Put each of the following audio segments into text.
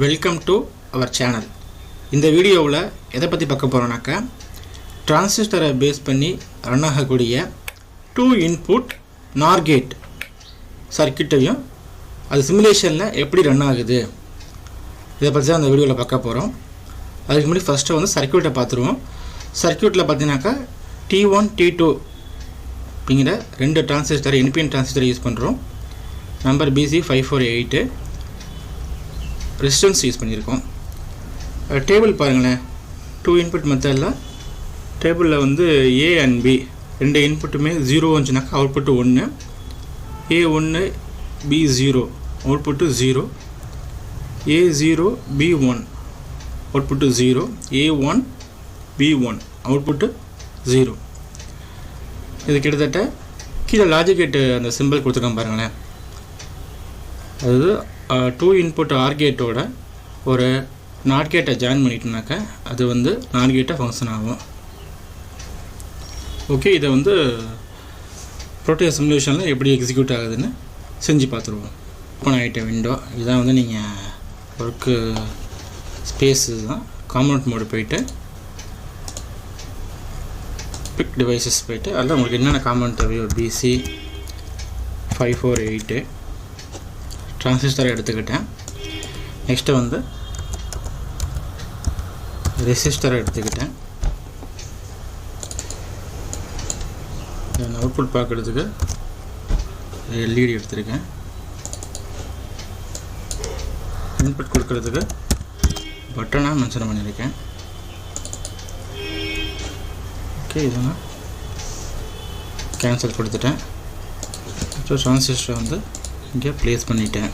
Welcome to our channel. இந்த வீடியோவில் எதை பற்றி பார்க்க போகிறோம்னாக்கா, டிரான்சிஸ்டரை பேஸ் பண்ணி ரன் ஆகக்கூடிய 2 இன்புட் நார் கேட் சர்க்கியூட்டையும் அது சிமுலேஷனில் எப்படி ரன் ஆகுது இதை பற்றி தான் அந்த வீடியோவில் பார்க்க போகிறோம். அதுக்கு முன்னாடி ஃபஸ்ட்டு வந்து சர்க்கியூட்டை பார்த்துருவோம். சர்க்கியூட்டில் பார்த்தீங்கன்னாக்கா T1 T2 அப்படிங்கிற 2 டிரான்சிஸ்டர் NPN டிரான்சிஸ்டர் யூஸ் பண்ணுறோம். நம்பர் BC548 ரெசிஸ்டன்ஸ் யூஸ் பண்ணியிருக்கோம். டேபிள் பாருங்களேன், 2 இன்புட் மெத்தடில் டேபிளில் வந்து A அண்ட் B 2 இன்புட்டுமே 0 வந்துச்சுனாக்கா output 1, A1 B0 output 0, A0 B1 output 0, A1 B1 output 0. இது கிட்டத்தட்ட கீழே லாஜிக் கேட்டு அந்த சிம்பிள் கொடுத்துருக்கோம் பாருங்களேன். அதாவது 2 இன்புட் ஆர் கேட்டோட ஒரு நாட் கேட்டை ஜாயின் பண்ணிட்டோம்னாக்கா அது வந்து நாட் கேட்டாக ஃபங்க்ஷன் ஆகும். ஓகே, இதை வந்து ப்ரோட்டியஸ் சிமுலேஷனில் எப்படி எக்ஸிக்யூட் ஆகுதுன்னு செஞ்சு பார்த்துருவோம். ஓப்பன் ஆகிட்ட விண்டோ இதான் வந்து நீங்கள் ஒர்க்கு ஸ்பேஸு தான். காம்பனண்ட் மோடு போயிட்டு பிக் டிவைசஸ் போயிட்டு அதில் உங்களுக்கு என்னென்ன காம்பனண்ட் தேவையோ BC548 டிரான்சிஸ்டரை எடுத்துக்கிட்டேன். நெக்ஸ்ட்டு வந்து ரெசிஸ்டரை எடுத்துக்கிட்டேன். அவுட்புட் பார்க்குறதுக்கு LED எடுத்துருக்கேன். இன்புட் கொடுக்கறதுக்கு பட்டனாக மென்ஷன் பண்ணியிருக்கேன். ஓகே, இதை நான் கேன்சல் கொடுத்துட்டேன். ஸோ டிரான்சிஸ்டரை வந்து இங்கே ப்ளேஸ் பண்ணிட்டேன்.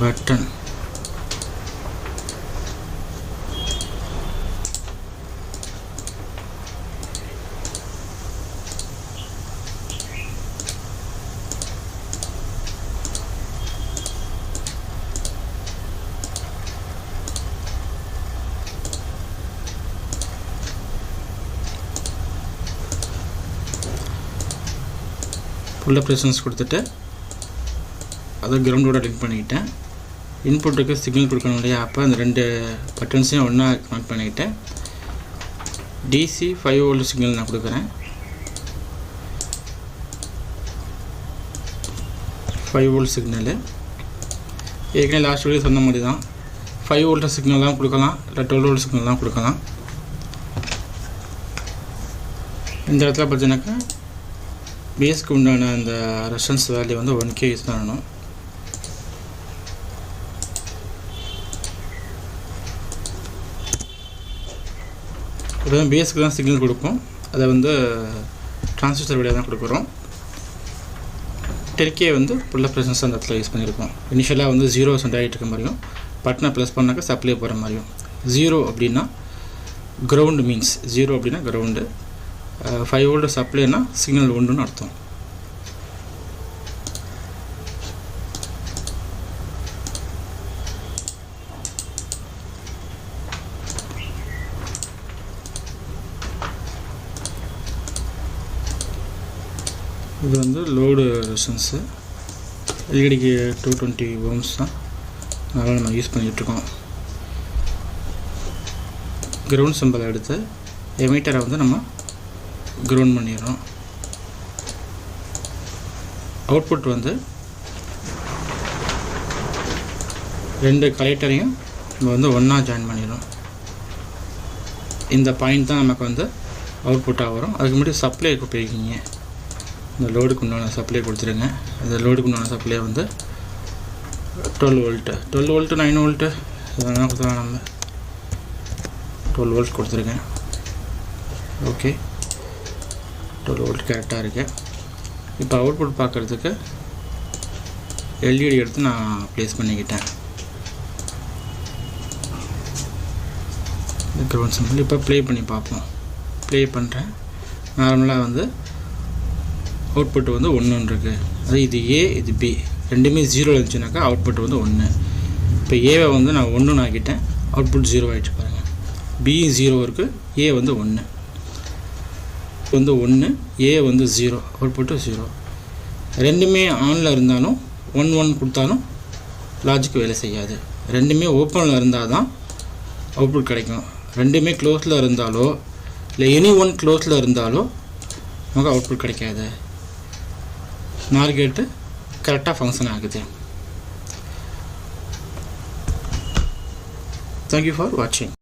பட்டன் ஃபுல்லாக ப்ரெசன்ஸ் கொடுத்துட்டு அதை கிரவுண்டோட லிங்க் பண்ணிக்கிட்டேன். இன்புட்டுக்கு சிக்னல் கொடுக்கணும் இல்லையா, அப்போ அந்த 2 பட்டன்ஸையும் ஒன்றா கனெக்ட் பண்ணிக்கிட்டேன். DC 5 வோல்ட் சிக்னல் நான் கொடுக்குறேன். 5 வோல்ட் சிக்னலு ஏற்கனவே லாஸ்ட் வீடியோ சொன்ன மாதிரி தான். 5 வோல்ட் சிக்னல் தான் கொடுக்கலாம், இல்லை 12 வோல்ட் சிக்னல் தான் கொடுக்கலாம். இந்த இடத்துல பார்த்தீங்கன்னாக்கா பேஸ்க்கு உண்டான அந்த ரெசிஸ்டன்ஸ் வேல்யூ வந்து 1K யூஸ் பண்ணணும். இப்போ பேஸ்க்கு தான் சிக்னல் கொடுப்போம், அதை வந்து டிரான்சிஸ்டர் வழியாக தான் கொடுக்குறோம். 10K வந்து ஃபுல்லாக ப்ரெசன்ஸ் அந்த இடத்துல யூஸ் பண்ணியிருக்கோம். இனிஷியலாக வந்து 0 சென்ட் ஆகிட்டு இருக்க மாதிரியும், பட்டனை ப்ளஸ் பண்ணாக்கா சப்ளை போகிற மாதிரியும். 0 அப்படின்னா கிரவுண்டு மீன்ஸ் 0 அப்படின்னா கிரவுண்டு, 5 வோல்ட் சப்ளைனா சிக்னல் உண்டுன்னு அர்த்தம். இது வந்து லோடு ரெசிஸ்டன்ஸு, எல்இடிக்கு 220 ohms தான், அதனால் நம்ம யூஸ் பண்ணிகிட்ருக்கோம். கிரவுண்ட் சிம்பிளை எடுத்து எமிட்டரை வந்து நம்ம கிரவுண்ட் பண்ணிடுறோம். அவுட்புட் வந்து 2 கலெக்டரையும் நம்ம வந்து ஒன்றா ஜாயின் பண்ணிடுறோம். இந்த பாயிண்ட் தான் நமக்கு வந்து அவுட்புட்டாக வரும். அதுக்கு முன்னாடி சப்ளை போய்க்கிங்க. இந்த லோடுக்கு உண்டான சப்ளை கொடுத்துருங்க. இந்த லோடுக்கு உண்டான சப்ளை வந்து 12 வோல்ட்டு 9 வோல்ட்டு இதெல்லாம் கொடுத்துருவோம். நம்ம 12 வோல்ட் கொடுத்துருக்கேன். ஓகே, 12 வோல்ட் கரெக்டாக இருக்கு. இப்போ அவுட்புட் பார்க்குறதுக்கு LED எடுத்து நான் ப்ளேஸ் பண்ணிக்கிட்டேன். கிரவுண்ட் சிம்பிள் இப்போ ப்ளே பண்ணி பார்ப்போம். ப்ளே பண்ணுறேன். நார்மலாக வந்து அவுட்புட் வந்து 1 இருக்குது. அது இது A இது B ரெண்டுமே 0 இருந்துச்சுனாக்கா அவுட்புட் வந்து 1. இப்போ ஏவை வந்து நான் 1 ஆக்கிட்டேன், அவுட்புட் 0 ஆகிடுச்சு பாருங்கள். B 0 இருக்குது, A வந்து 1 வந்து 1, A வந்து 0, அவுட்புட்டு 0. ரெண்டுமே ஆனில் இருந்தாலும் 1 1 கொடுத்தாலும் லாஜிக் வேலை செய்யாது. ரெண்டுமே ஓப்பனில் இருந்தால் தான் அவுட்புட் கிடைக்கும். ரெண்டுமே க்ளோஸில் இருந்தாலோ இல்லை எனி ஒன் க்ளோஸில் இருந்தாலோ நமக்கு அவுட்புட் கிடைக்காது. நார் கேட்டு கரெக்டாக ஃபங்க்ஷன் ஆகுது. Thank you for watching.